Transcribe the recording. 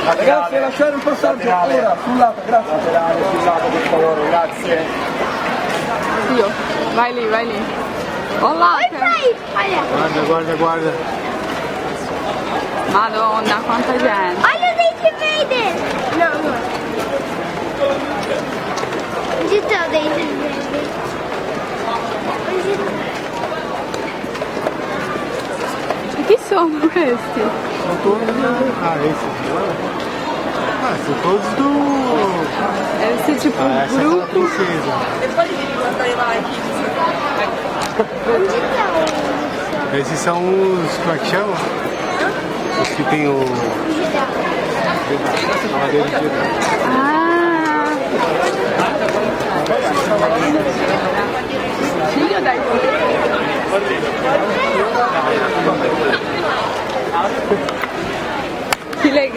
Ragazzi, lasciare il passaggio ora, sul lato, grazie. Laterale, sul lato, per favore, grazie. Io, vai lì. Olá, Guarda, guarda, guarda. Madonna, quanta gente. Olha o Darth Vader! Não. Onde está o Darth Vader? Chi sono questi? São todos. Ah, esses. Ah, são todos do. Deve ser tipo um Essa é aquela grupo. princesa. Onde está o... Esses são os. Como é que chama? Os que tem o. Cavaleiro de Jedi. Ah! Filho da irmã.